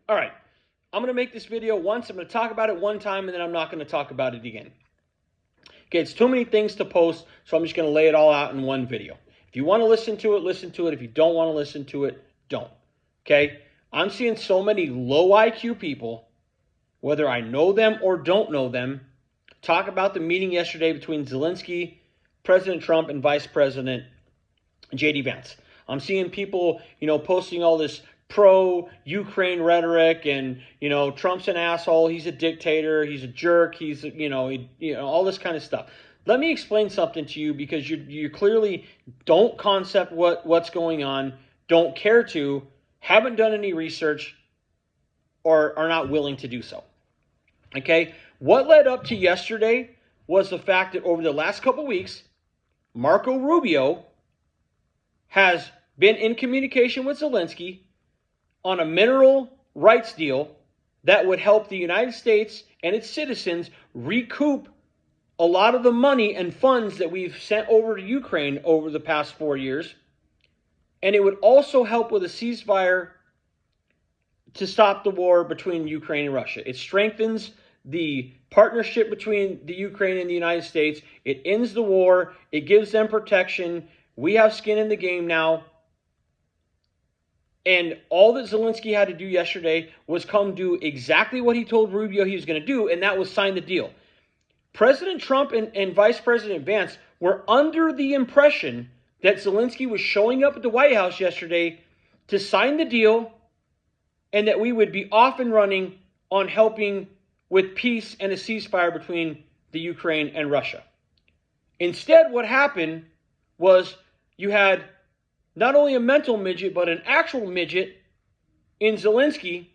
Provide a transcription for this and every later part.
All right, I'm going to make this video once. I'm going to talk about it one time, and then I'm not going to talk about it again. Okay, it's too many things to post, so I'm just going to lay it all out in one video. If you want to listen to it, listen to it. If you don't want to listen to it, don't. Okay? I'm seeing so many low IQ people, whether I know them or don't know them, talk about the meeting yesterday between Zelenskyy, President Trump, and Vice President J.D. Vance. I'm seeing people, posting all this pro-Ukraine rhetoric and, Trump's an asshole, he's a dictator, he's a jerk, he's, all this kind of stuff. Let me explain something to you, because you clearly don't concept what's going on, don't care to, haven't done any research, or are not willing to do so. Okay? What led up to yesterday was the fact that over the last couple weeks, Marco Rubio has been in communication with Zelenskyy on a mineral rights deal that would help the United States and its citizens recoup a lot of the money and funds that we've sent over to Ukraine over the past 4 years. And it would also help with a ceasefire to stop the war between Ukraine and Russia. It strengthens the partnership between the Ukraine and the United States. It ends the war. It gives them protection. We have skin in the game now. And all that Zelenskyy had to do yesterday was come do exactly what he told Rubio he was going to do, and that was sign the deal. President Trump and Vice President Vance were under the impression that Zelenskyy was showing up at the White House yesterday to sign the deal, and that we would be off and running on helping with peace and a ceasefire between the Ukraine and Russia. Instead, what happened was you had not only a mental midget, but an actual midget in Zelenskyy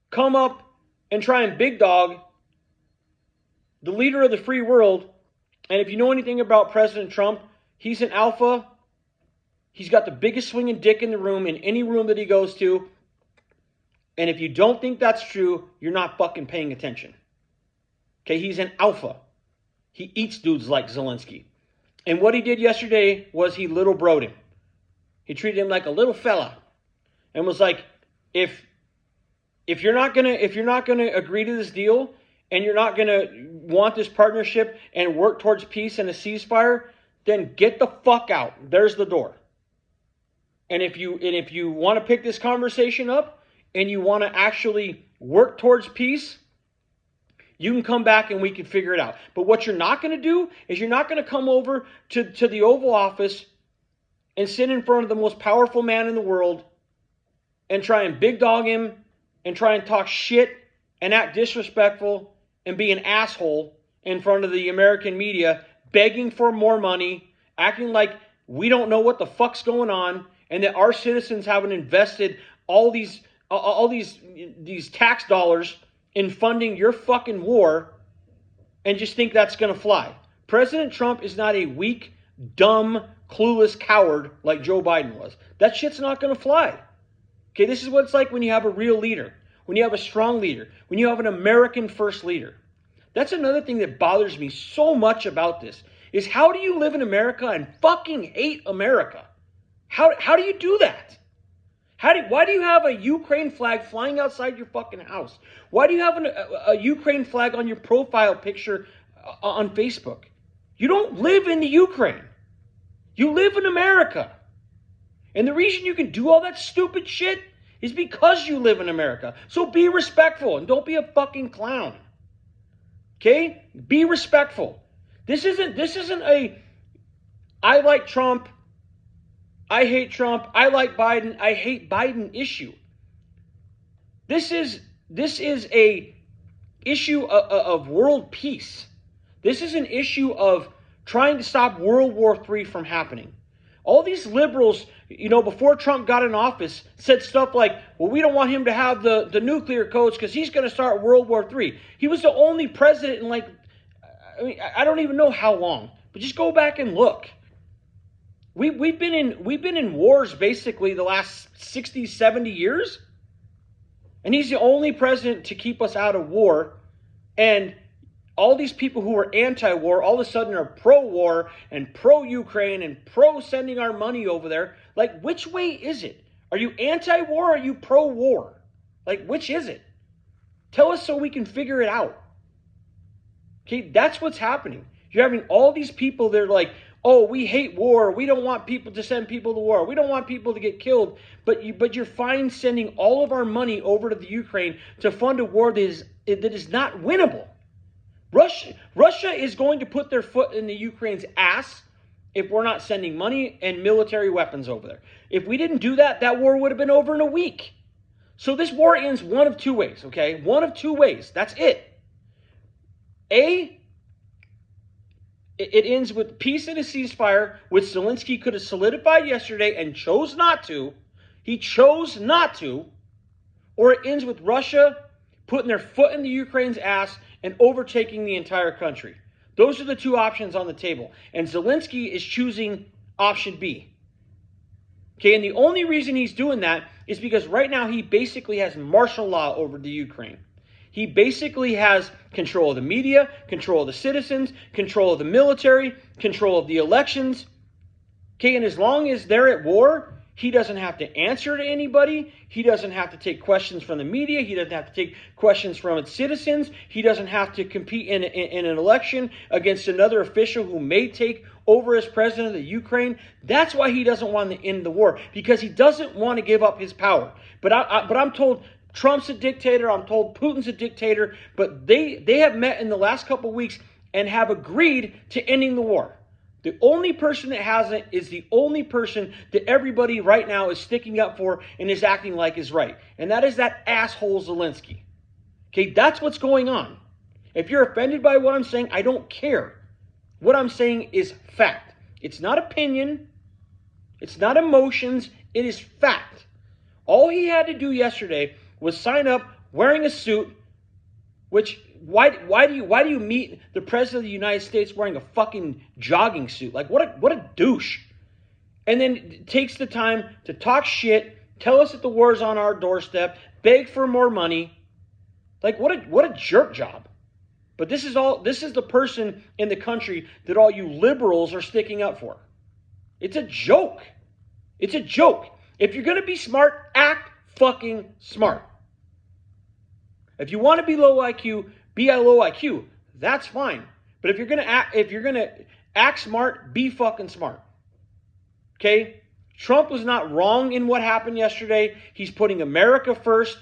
come up and try and big dog the leader of the free world. And if you know anything about President Trump, he's an alpha. He's got the biggest swinging dick in the room, in any room that he goes to. And if you don't think that's true, you're not fucking paying attention. Okay, he's an alpha. He eats dudes like Zelenskyy. And what he did yesterday was he little broed him. He treated him like a little fella, and was like, if you're not gonna agree to this deal, and you're not gonna want this partnership and work towards peace and a ceasefire, then get the fuck out. There's the door. And if you want to pick this conversation up and you want to actually work towards peace, you can come back and we can figure it out. But what you're not going to do is you're not going to come over to the Oval Office and sit in front of the most powerful man in the world and try and big dog him and try and talk shit and act disrespectful and be an asshole in front of the American media, begging for more money, acting like we don't know what the fuck's going on, and that our citizens haven't invested all these tax dollars in funding your fucking war, and just think that's going to fly. President Trump is not a weak, dumb, clueless coward like Joe Biden was. That shit's not going to fly. Okay, this is what it's like when you have a real leader, when you have a strong leader, when you have an American first leader. That's another thing that bothers me so much about this, is how do you live in America and fucking hate America? How do you do that? Why do you have a Ukraine flag flying outside your fucking house? Why do you have a Ukraine flag on your profile picture on Facebook? You don't live in the Ukraine. You live in America. And the reason you can do all that stupid shit is because you live in America. So be respectful and don't be a fucking clown. Okay? Be respectful. This isn't a I like Trump, I hate Trump, I like Biden, I hate Biden issue. This is a issue of world peace. This is an issue of trying to stop World War III from happening. All these liberals, before Trump got in office, said stuff like, well, we don't want him to have the nuclear codes because he's going to start World War III. He was the only president in I don't even know how long, but just go back and look. We've been in wars basically the last 60, 70 years. And he's the only president to keep us out of war. And all these people who are anti-war all of a sudden are pro-war and pro-Ukraine and pro-sending our money over there. Like, which way is it? Are you anti-war or are you pro-war? Like, which is it? Tell us so we can figure it out. Okay, that's what's happening. You're having all these people, they're like, oh, we hate war. We don't want people to send people to war. We don't want people to get killed. But you're fine sending all of our money over to the Ukraine to fund a war that is not winnable. Russia is going to put their foot in the Ukraine's ass if we're not sending money and military weapons over there. If we didn't do that, that war would have been over in a week. So this war ends one of two ways, okay? One of two ways. That's it. It ends with peace and a ceasefire, which Zelenskyy could have solidified yesterday and chose not to. He chose not to. Or it ends with Russia putting their foot in the Ukraine's ass and overtaking the entire country. Those are the two options on the table. And Zelenskyy is choosing option B. Okay, and the only reason he's doing that is because right now he basically has martial law over the Ukraine. He basically has control of the media, control of the citizens, control of the military, control of the elections. Okay, and as long as they're at war, he doesn't have to answer to anybody. He doesn't have to take questions from the media. He doesn't have to take questions from its citizens. He doesn't have to compete in an election against another official who may take over as president of the Ukraine. That's why he doesn't want to end the war, because he doesn't want to give up his power. But I'm told Trump's a dictator. I'm told Putin's a dictator. But they have met in the last couple of weeks and have agreed to ending the war. The only person that hasn't is the only person that everybody right now is sticking up for and is acting like is right. And that is that asshole Zelenskyy. Okay, that's what's going on. If you're offended by what I'm saying, I don't care. What I'm saying is fact. It's not opinion. It's not emotions. It is fact. All he had to do yesterday was sign up wearing a suit, which why do you meet the president of the United States wearing a fucking jogging suit? Like, what a douche. And then takes the time to talk shit, tell us that the war's on our doorstep, beg for more money. Like, what a jerk job. But this is the person in the country that all you liberals are sticking up for. It's a joke. It's a joke. If you're going to be smart, act fucking smart. If you want to be low IQ, be a low IQ. That's fine. But if you're gonna act smart, be fucking smart. Okay? Trump was not wrong in what happened yesterday. He's putting America first.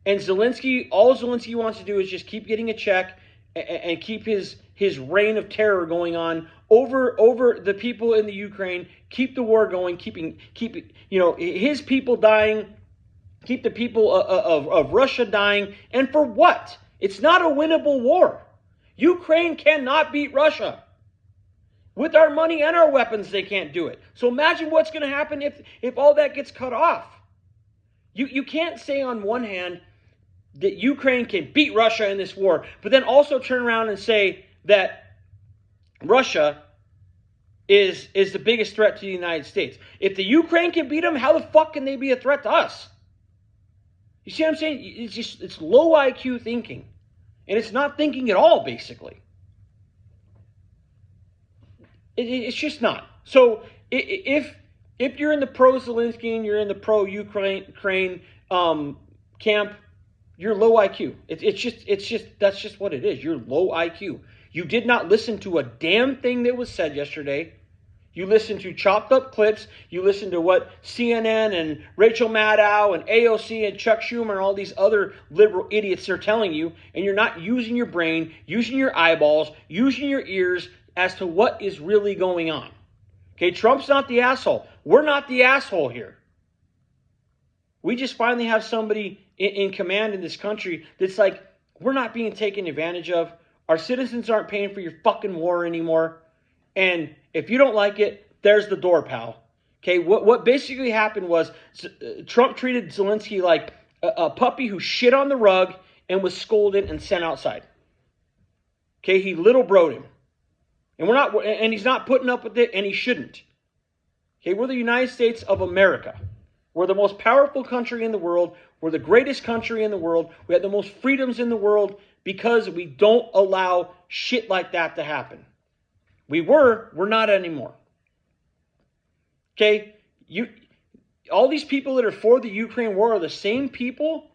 And Zelenskyy, all Zelenskyy wants to do is just keep getting a check and keep his reign of terror going on over the people in the Ukraine. Keep the war going. Keep his people dying. Keep the people of Russia dying. And for what? It's not a winnable war. Ukraine cannot beat Russia. With our money and our weapons, they can't do it. So imagine what's going to happen if all that gets cut off. You can't say on one hand that Ukraine can beat Russia in this war, but then also turn around and say that Russia is the biggest threat to the United States. If the Ukraine can beat them, how the fuck can they be a threat to us? You see what I'm saying? It's low IQ thinking. And it's not thinking at all, basically. It's just not. So if you're in the pro-Zelenskyy and you're in the pro-Ukraine camp, you're low IQ. That's just what it is. You're low IQ. You did not listen to a damn thing that was said yesterday. You listen to chopped up clips. You listen to what CNN and Rachel Maddow and AOC and Chuck Schumer and all these other liberal idiots are telling you, and you're not using your brain, using your eyeballs, using your ears as to what is really going on. Okay, Trump's not the asshole. We're not the asshole here. We just finally have somebody in command in this country that's like, we're not being taken advantage of. Our citizens aren't paying for your fucking war anymore. And if you don't like it, there's the door, pal. Okay, what basically happened was Trump treated Zelenskyy like a puppy who shit on the rug and was scolded and sent outside. Okay, he little broed him. And he's not putting up with it, and he shouldn't. Okay, we're the United States of America. We're the most powerful country in the world. We're the greatest country in the world. We have the most freedoms in the world because we don't allow shit like that to happen. We're not anymore. Okay, All these people that are for the Ukraine war are the same people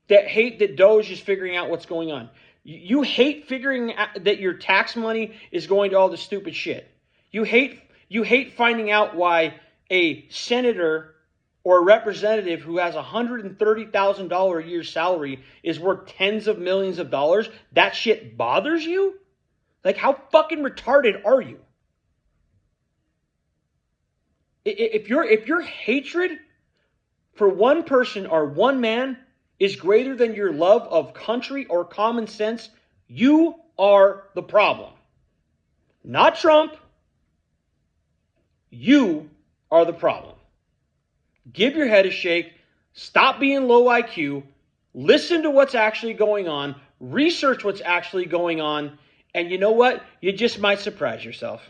that hate that Doge is figuring out what's going on. You hate figuring out that your tax money is going to all the stupid shit. You hate finding out why a senator or a representative who has $130,000 a year salary is worth tens of millions of dollars. That shit bothers you? Like, how fucking retarded are you? If your hatred for one person or one man is greater than your love of country or common sense, you are the problem. Not Trump. You are the problem. Give your head a shake. Stop being low IQ. Listen to what's actually going on. Research what's actually going on. And you know what? You just might surprise yourself.